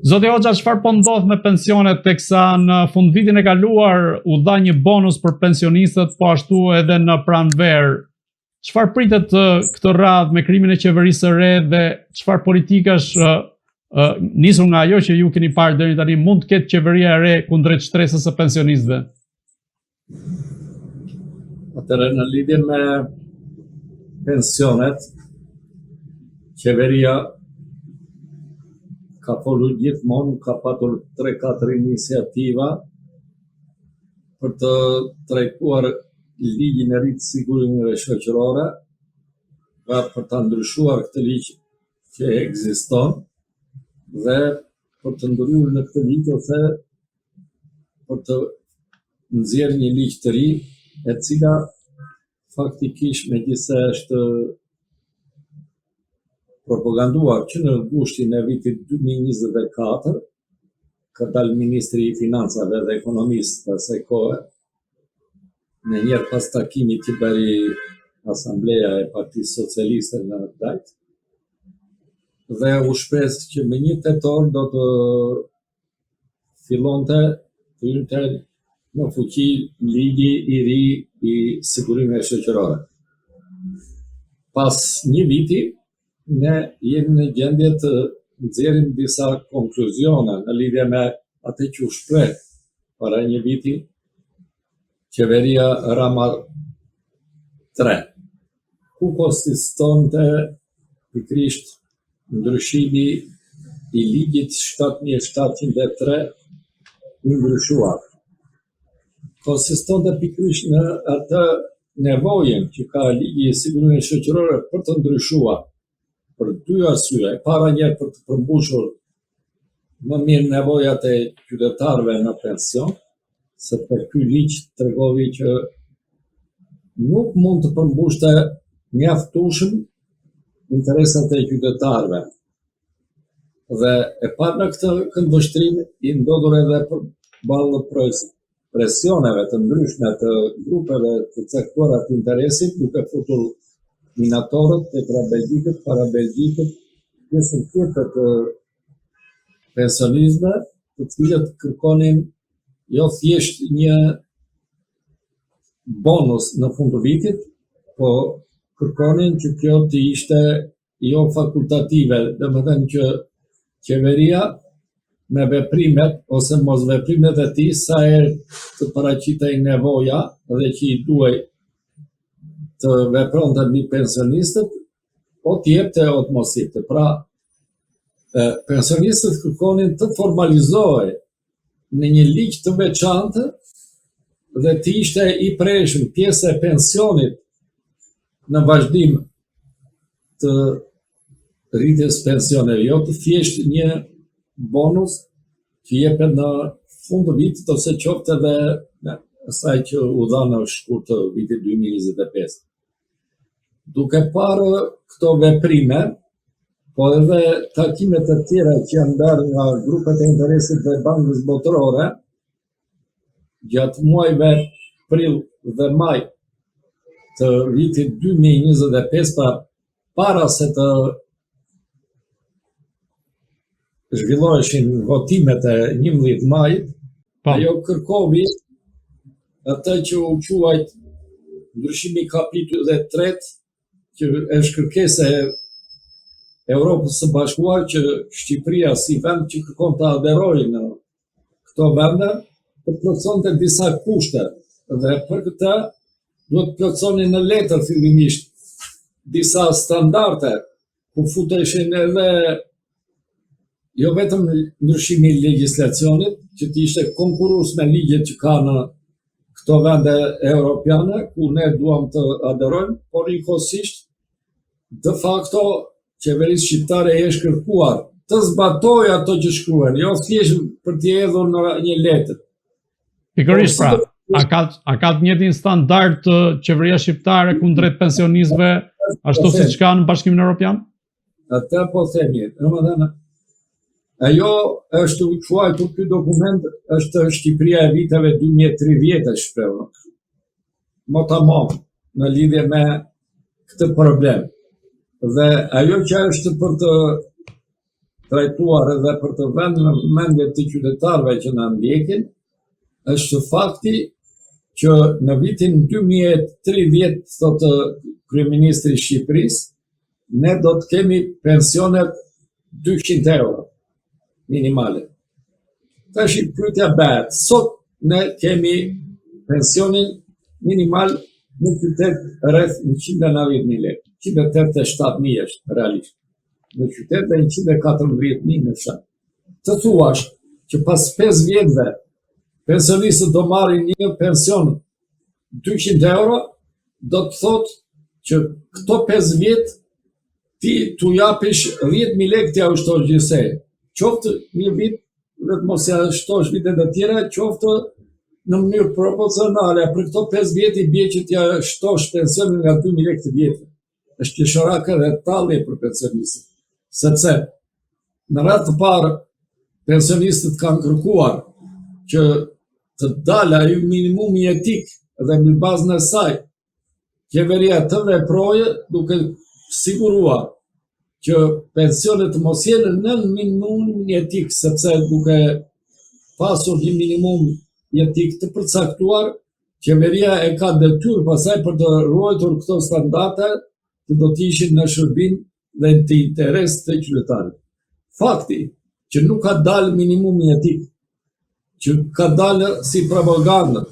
Zoti Hoxha, çfarë po ndodh me pensionet, teksa në fund vitin e kaluar u dha një bonus për pensionistët, po ashtu edhe në pranverë. Çfarë pritet këtë radhë me krijimin e qeverisë së re dhe çfarë politikash nisur nga ajo që ju keni parë deri tani mund të ketë qeveria e re kundrejt shtresës së pensionistëve? Atëherë, në lidhje me pensionet, qeveria ka folur gjithmonë, ka patur 3-4 iniciativa për të trajtuar ligjin e ri të sigurimeve shoqërore, pra për ta ndryshuar këtë ligj që ekziston dhe për të ndryrur në këtë ligj ose për të nxjerrë një ligj të ri, e cila faktikisht megjithëse është propaganduar që në gushtin e vitit 2024 ka dalë ministri i financave dhe ekonomisë të asaj kohe, në njerë pas takimit që bëri Asambleja e Partisë Socialiste në Dajt, dhe u shpres që me 1 tetor do të fillonte të hynte në fuqi ligji i ri i sigurimeve shoqërore. Pas 1 viti, ne jemi në gjendje të nxjerrim disa konkluzione në lidhje me atë që u shpreh para 1 viti qeveria Rama 3, ku konsistonte pikërisht ndryshimi i ligjit 7703 i ndryshuar. Konsistonte pikërisht në atë nevojën që ka ligji i sigurimeve shoqërore për të ndryshuar për 2 arsye. Para njerë për të përmbushur më mirë nevojat e qytetarëve në pension, sepse ky ligj tregovi që nuk mund të përmbushte mjaftueshëm interesat e qytetarëve. Dhe e pa në këtë këndvështrim i ndodhur edhe përballë presioneve të ndryshme të grupeve të caktuara të interesit, duke futur minatorët, tetrabelgjikët, parabelgjikët, pjesën tjetër të pensionistëve, të cilët kërkonin jo thjesht një bonus në fund të vitit, po kërkonin që kjo të ishte jo fakultative, domethënë që qeveria me veprimet ose mos veprimet e tij sa herë të paraqitej nevoja dhe që i duhej të vepronte mbi pensionistët, o të jepte o të mos jepte. Pra, pensionistët kërkonin të formalizohej në një ligj të veçantë dhe të ishte i prershëm pjesë e pensionit në vazhdim të rritjes pensioneve, jo të thjesht një bonus që jepet në fund të vitit ose qoftë edhe asaj që u dha në shkurt të vitit 2025. Duke parë këto veprime, po edhe takimet e tjera që janë ndarë nga grupet e interesit dhe Bankës Botërore, gjatë muajve prill dhe maj të vitit 2025, pra para se të zhvilloheshin votimet e 11 majit, ajo kërkovi atë që u quajt ndryshimi kapitullit 3, që është kërkesë e Evropës së Bashkuar që Shqipëria si vend që kërkon të aderojë në këto vende, të plotësonte disa kushte dhe për këtë duhet të plotësonin në letër fillimisht disa standarde ku futeshin edhe jo vetëm ndryshimi i legjislacionit, që të ishte konkurrues me ligjet që ka në këto vende europiane, ku ne duam të aderojmë, por njëkohësisht, de facto, qeverisë shqiptare e është kërkuar të zbatojë ato që shkruan, jo thjesht për t'i hedhur në një letër. Pikërisht pra, a ka të njëjtin standard të qeveria shqiptare kundrejt pensionistëve, ashtu siç ka në Bashkimin Evropian? Atë po themi, domethënë, ajo është quajtur ky dokument është Shqipëria e viteve 2030 shprehur. Motamom në lidhje me këtë problem. Dhe ajo që është për të trajtuar edhe për të vënë në mendje të qytetarëve që na ndjekin, është fakti që në vitin 2030, thotë kryeministri i Shqipërisë, ne do të kemi pensionet 200 euro minimale. Tash pyetja bëhet, sot ne kemi pensionin minimal në qytet rreth 190.000 lekë. 187.000 është realisht. Në qytet dhe 114.000 në fshat. Të thuash që pas 5 vjetëve pensionistët do marrin një pension 200 euro, do të thotë që këto 5 vjet ti t'u japish 10.000 lekë t'ja ushtosh gjithsej. Qoftë një vit, vetëm mos ja shtosh vitet e tjera, qoftë në mënyrë proporcionale. Për këto 5 vjet i bie që t'ja shtosh pensionin nga 2.000 lekë të vjetë. Është qesharak edhe talje për pensionistët. Sepse në radhë të parë pensionistët kanë kërkuar që të dalë ai minimumi etik dhe mbi bazën e saj qeveria të veprojë duke siguruar që pensionet të mos jenë në minimumin etik, sepse duke pasur një minimum etik të përcaktuar, qeveria e ka detyrë pasaj për të ruajtur këto standarde që do të ishin në shërbim dhe të interes të qytetarit. Fakti që nuk ka dalë minimumi etik, që ka dalë si propagandë,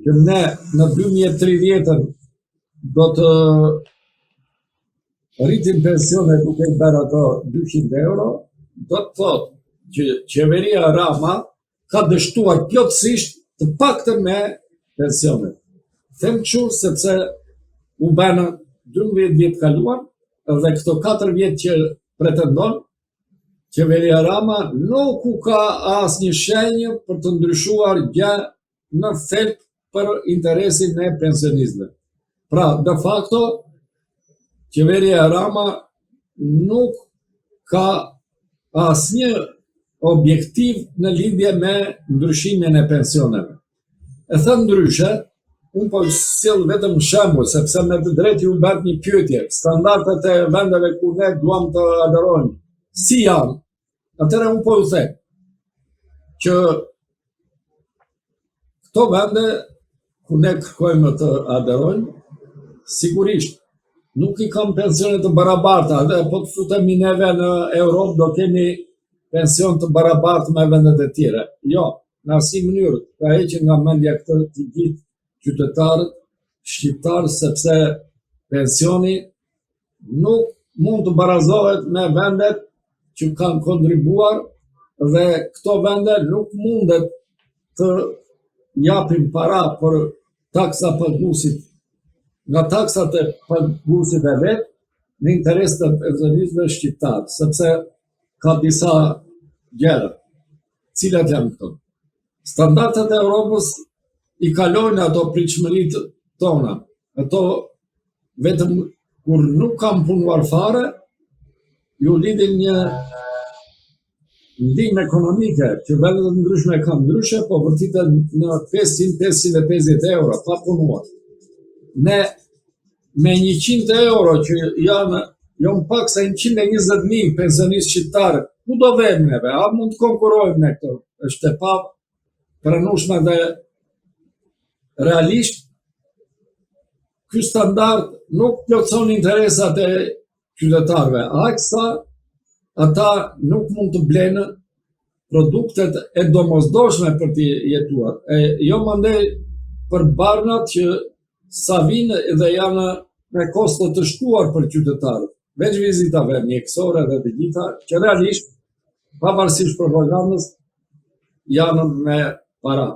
që ne në 2030 do të rritim pensionet duke i bërë ato 200 euro, do të thotë që qeveria Rama ka dështuar plotësisht të paktën me pensionet. Them kështu sepse u bënë 12 vjet kaluar dhe këto 4 vjet që pretendon, qeveria Rama nuk u ka asnjë shenjë për të ndryshuar gjë në thelb për interesin e pensionistëve. Pra, de facto, qeveria Rama nuk ka asnjë objektiv në lidhje me ndryshimin e pensioneve. E thënë ndryshe, unë po sjell vetëm shembull, sepse me të drejtë ju bëhet një pyetje, standardet e vendeve ku ne duam të aderojmë, si janë? Atëherë unë po ju them që këto vende ku ne kërkojmë të aderojmë, sigurisht nuk i kam pensione të barabarta, dhe po të futemi neve në Europë do kemi pension të barabartë me vendet e tjera. Jo, në asnjë mënyrë, ka hequr nga mendja këtë të gjithë qytetarët shqiptarë, sepse pensioni nuk mund të barazohet me vendet që kanë kontribuar dhe këto vende nuk mundet të japin para për taksa paguesit, nga taksat e paguesit e vetë në interes të pensionistëve shqiptarë, sepse ka disa gjëra, cilat janë këto. Standardet e Europës i kalojnë ato pritshmëritë tona. Ato vetëm kur nuk kam punuar fare, ju lidhin një ndihmë ekonomike që vendet të ndryshme kanë ndryshe, po vërtetë në 500-550 euro pa punuar. Ne me 100 euro që janë pak se 120.000 pensionistë shqiptarë, ku do vëmë neve? A mund të konkurrojmë ne këto? Është e pa pranueshme dhe realisht ky standard nuk plotson interesat e qytetarëve. Aksa ata nuk mund të blenë produktet e domosdoshme për të jetuar. Jo mandej për barnat që sa vinë dhe janë me kosto të shtuar për qytetarët, veç vizitave mjekësore dhe të gjitha, që realisht, pavarësisht propagandës, janë me para.